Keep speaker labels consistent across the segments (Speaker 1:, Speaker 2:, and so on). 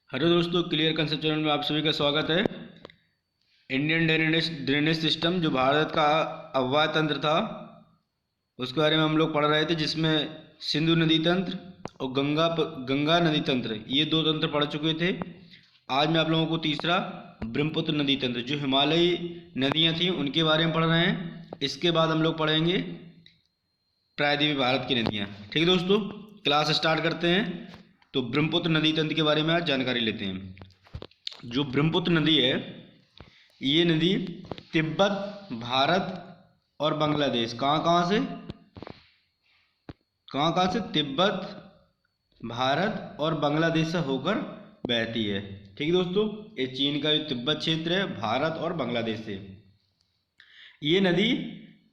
Speaker 1: Hello दोस्तों, clear concept channel में आप सभी का स्वागत है। इंडियन ड्रेनेज सिस्टम जो भारत का अफवाह तंत्र था उसके बारे में हम लोग पढ़ रहे थे, जिसमें सिंधु नदी तंत्र और गंगा नदी तंत्र, ये दो तंत्र पढ़ चुके थे। आज मैं आप लोगों को तीसरा ब्रह्मपुत्र नदी तंत्र, जो हिमालयी नदियाँ थीं उनके बारे में पढ़ रहे हैं। इसके बाद हम लोग पढ़ेंगे प्रायद्वीपीय भारत की नदियाँ। ठीक है दोस्तों, क्लास स्टार्ट करते हैं। तो ब्रह्मपुत्र नदी तंत्र के बारे में आज जानकारी लेते हैं। जो ब्रह्मपुत्र नदी है, ये नदी तिब्बत, भारत और बांग्लादेश, कहाँ से तिब्बत, भारत और बांग्लादेश से होकर बहती है। ठीक है दोस्तों, ये चीन का जो तिब्बत क्षेत्र है, भारत और बांग्लादेश से। ये नदी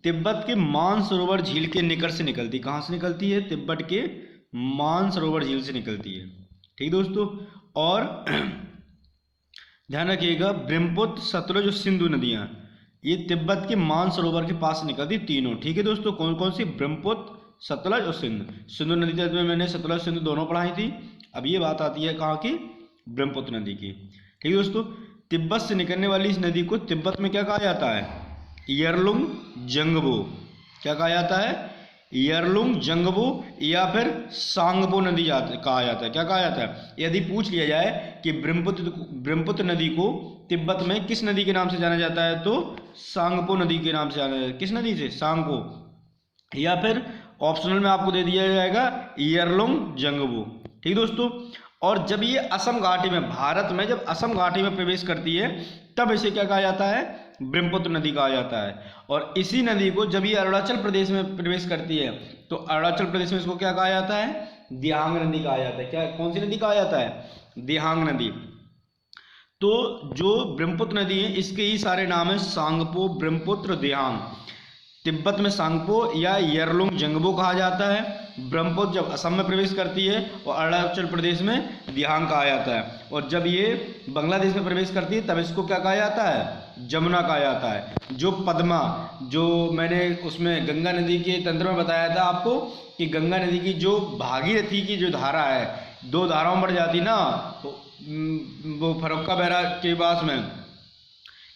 Speaker 1: तिब्बत के मानसरोवर झील के निकट से निकलती। कहाँ से निकलती है? तिब्बत के मानसरोवर झील से निकलती है। ठीक दोस्तों, और ध्यान रखिएगा, ब्रह्मपुत्र, सतलुज और सिंधु नदियाँ ये तिब्बत के मानसरोवर के पास से निकलती तीनों। ठीक है दोस्तों, कौन कौन सी? ब्रह्मपुत्र, सतलुज और सिंधु नदी तंत्र में मैंने सतलुज सिंधु दोनों पढ़ाई थी। अब ये बात आती है कहाँ की? ब्रह्मपुत्र नदी की। ठीक है दोस्तों, तिब्बत से निकलने वाली इस नदी को तिब्बत में क्या कहा जाता है? यरलुंग जंगबो। क्या कहा जाता है? यरलुंग जंगबो या फिर सांगबो नदी कहा जाता है। क्या कहा जाता है? यदि पूछ लिया जाए कि ब्रह्मपुत्र नदी को तिब्बत में किस नदी के नाम से जाना जाता है, तो सांगपो नदी के नाम से जाना जाता है। किस नदी से? सांगपो। या फिर ऑप्शनल में आपको दे दिया जाएगा यरलुंग जंगबो। ठीक दोस्तों, और जब ये असम घाटी में, भारत में जब असम घाटी में प्रवेश करती है, तब इसे क्या कहा जाता है? ब्रह्मपुत्र नदी कहा जाता है। और इसी नदी को जब ये अरुणाचल प्रदेश में प्रवेश करती है, तो अरुणाचल प्रदेश में इसको क्या कहा जाता है? दिहांग नदी कहा जाता है। क्या, कौन सी नदी कहा जाता है? दिहांग नदी। तो जो ब्रह्मपुत्र नदी है, इसके ही सारे नाम है सांगपो, ब्रह्मपुत्र, दिहांग। तिब्बत में सांगपो या यरलुंग जंगबो कहा जाता है। ब्रह्मपुत्र जब असम में प्रवेश करती है और अरुणाचल प्रदेश में दिहांग कहा जाता है। और जब ये बांग्लादेश में प्रवेश करती है, तब इसको क्या कहा जाता है? जमुना कहा जाता है। जो पद्मा, जो मैंने उसमें गंगा नदी के तंत्र में बताया था आपको कि गंगा नदी की जो भागीरथी की जो धारा है, दो धाराओं में बढ़ जाती ना, तो वो फर्रुखाबाद बैरा के पास में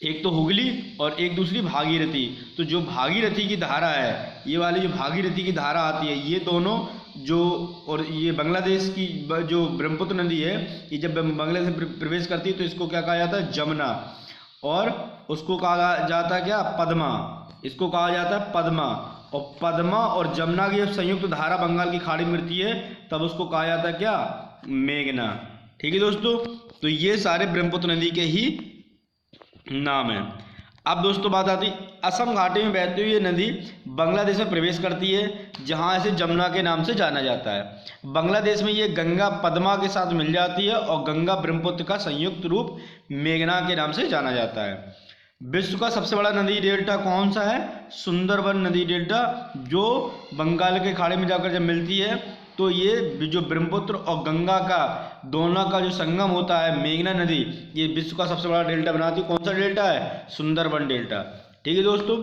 Speaker 1: एक तो हुगली और एक दूसरी भागीरथी। तो जो भागीरथी की धारा है, ये वाली जो भागीरथी की धारा आती है, ये दोनों जो, और ये बांग्लादेश की जो ब्रह्मपुत्र नदी है, ये जब बांग्लादेश में प्रवेश करती है तो इसको क्या कहा जाता है? जमुना। और उसको कहा जाता है क्या? पद्मा। इसको कहा जाता है पद्मा। और पद्मा और जमुना की जब संयुक्त धारा बंगाल की खाड़ी में मिलती है, तब उसको कहा जाता है क्या? मेघना। ठीक है दोस्तों, तो ये सारे ब्रह्मपुत्र नदी के ही नाम है। अब दोस्तों बात आती, असम घाटी में बहती हुई ये नदी बांग्लादेश में प्रवेश करती है, जहां इसे जमुना के नाम से जाना जाता है। बांग्लादेश में ये गंगा पद्मा के साथ मिल जाती है और गंगा ब्रह्मपुत्र का संयुक्त रूप मेघना के नाम से जाना जाता है। विश्व का सबसे बड़ा नदी डेल्टा कौन सा है? सुंदरबन नदी डेल्टा, जो बंगाल के खाड़ी में जाकर जब मिलती है, तो ये जो ब्रह्मपुत्र और गंगा का दोनों का जो संगम होता है, मेघना नदी, ये विश्व का सबसे बड़ा डेल्टा बनाती है। कौन सा डेल्टा है? सुंदरबन डेल्टा। ठीक है दोस्तों,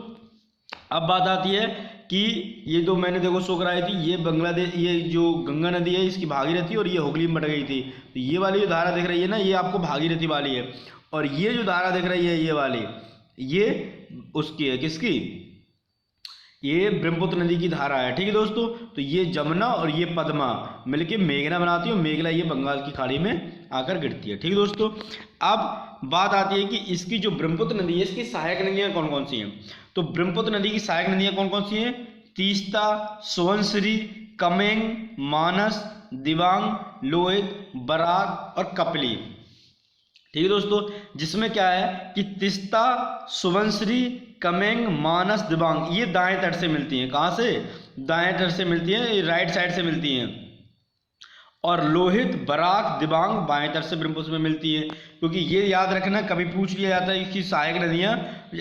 Speaker 1: अब बात आती है कि ये तो मैंने देखो शो कराई थी, ये बांग्लादेश, ये जो गंगा नदी है इसकी भागीरथी और ये हुगली में बट गई थी। तो ये वाली जो धारा दिख रही है ना, ये आपको भागीरथी वाली है। और ये जो धारा दिख रही है, ये वाली, ये उसकी है। किसकी? ये ब्रह्मपुत्र नदी की धारा है। ठीक है दोस्तों, तो ये जमुना और ये पद्मा मिलके मेघना बनाती है, और मेघना ये बंगाल की खाड़ी में आकर गिरती है। ठीक है दोस्तों, अब बात आती है कि इसकी जो ब्रह्मपुत्र नदी है, इसकी सहायक नदियां कौन कौन सी हैं? तो ब्रह्मपुत्र नदी की सहायक नदियां कौन कौन सी हैं? तीस्ता, सुबनसिरी, कमेंग, मानस, दिबांग, लोहित, बराक और कपली। ठीक है दोस्तों, जिसमें क्या है कि तीस्ता, सुबनसिरी, कमेंग, मानस, दिबांग ये दाएं तट से मिलती हैं। कहाँ से? दाएं तट से मिलती हैं, राइट साइड से मिलती हैं। और लोहित, बराक, दिबांग बाएं तट से ब्रह्मपुत्र में मिलती है। क्योंकि ये याद रखना, कभी पूछ लिया जाता है कि सहायक नदियाँ,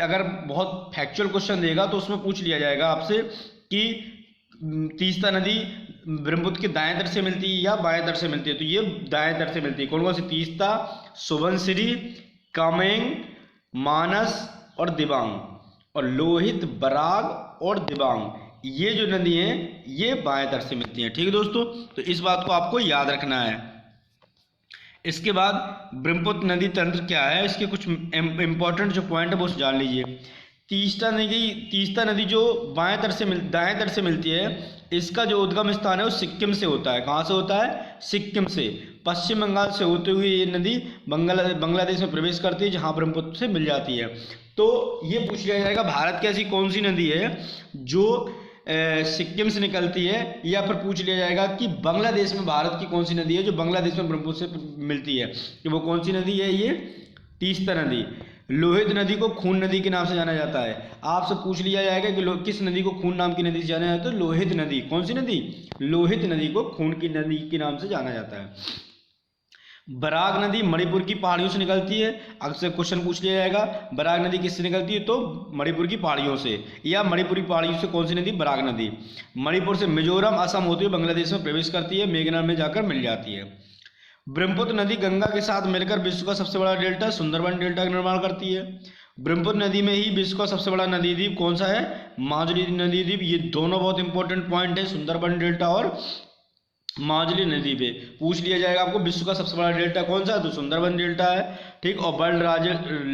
Speaker 1: अगर बहुत फैक्चुअल क्वेश्चन देगा तो उसमें पूछ लिया जाएगा आपसे कि तीस्ता नदी ब्रह्मपुत्र के दाएं तट से मिलती है या बाएं तट से मिलती है। तो ये दाएं तट से मिलती है। कौन कौन सी? तीस्ता, सुबनसिरी, कामेंग, मानस और दिबांग। और लोहित, बराग और दिबांग ये जो नदी हैं ये बाएं तट से मिलती हैं। ठीक है दोस्तों, तो इस बात को आपको याद रखना है। इसके बाद ब्रह्मपुत्र नदी तंत्र क्या है, इसके कुछ इंपॉर्टेंट जो पॉइंट है वो जान लीजिए। तीस्ता नदी जो दाएं तट से मिलती है, इसका जो उद्गम स्थान है वो सिक्किम से होता है। कहाँ से होता है? सिक्किम से। पश्चिम बंगाल से होते हुए ये नदी बांग्लादेश में प्रवेश करती है, जहाँ ब्रह्मपुत्र से मिल जाती है। तो ये पूछ लिया जाएगा भारत की ऐसी कौन सी नदी है जो सिक्किम से निकलती है, या फिर पूछ लिया जाएगा कि बांग्लादेश में भारत की कौन सी नदी है जो बांग्लादेश में ब्रह्मपुत्र से मिलती है, कि वो कौन सी नदी है? ये तीस्ता नदी। लोहित नदी को खून नदी के नाम से जाना जाता है। आपसे पूछ लिया जाएगा कि किस नदी को खून नाम की नदी से जाना जाता है? लोहित नदी। कौन सी नदी? लोहित नदी को खून की नदी के नाम से जाना जाता है। बराक नदी मणिपुर की पहाड़ियों से निकलती है। अक्सर क्वेश्चन पूछ लिया जाएगा बराक नदी किससे निकलती है, तो मणिपुर की पहाड़ियों से, या मणिपुरी पहाड़ियों से कौन सी नदी? बराक नदी। मणिपुर से मिजोरम असम होते हुए बांग्लादेश में प्रवेश करती है, मेघना में जाकर मिल जाती है। ब्रह्मपुत्र नदी गंगा के साथ मिलकर विश्व का सबसे बड़ा डेल्टा सुंदरबन डेल्टा का निर्माण करती है। ब्रह्मपुत्र नदी में ही विश्व का सबसे बड़ा नदी द्वीप कौन सा है? माजुली नदी द्वीप। ये दोनों बहुत इंपॉर्टेंट पॉइंट है, सुंदरबन डेल्टा और माजुली नदी पे पूछ लिया जाएगा आपको विश्व का सबसे बड़ा डेल्टा कौन सा है, तो सुंदरबन डेल्टा है। ठीक। और वर्ल्ड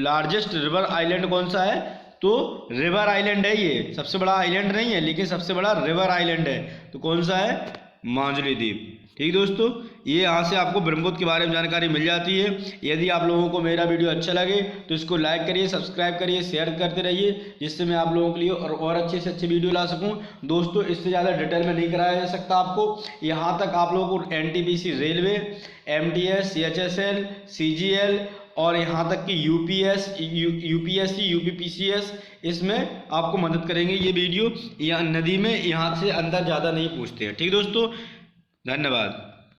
Speaker 1: लार्जेस्ट रिवर आइलैंड कौन सा है, तो रिवर आइलैंड है। ये सबसे बड़ा आइलैंड नहीं है, लेकिन सबसे बड़ा रिवर आइलैंड है, तो कौन सा है? माजुली द्वीप। ठीक दोस्तों, ये यहाँ से आपको ब्रह्मपुत्र के बारे में जानकारी मिल जाती है। यदि आप लोगों को मेरा वीडियो अच्छा लगे तो इसको लाइक करिए, सब्सक्राइब करिए, शेयर करते रहिए, जिससे मैं आप लोगों के लिए और अच्छे से अच्छे वीडियो ला सकूं। दोस्तों, इससे ज़्यादा डिटेल में नहीं कराया जा सकता आपको। यहाँ तक आप लोगों को NTPC railway, MTS, CHSL, CGL और यहाँ तक कि UPSC, UPPCS, इसमें आपको मदद करेंगे ये वीडियो। यहाँ नदी में यहाँ से अंदर ज़्यादा नहीं पूछते हैं। ठीक दोस्तों, धन्यवाद।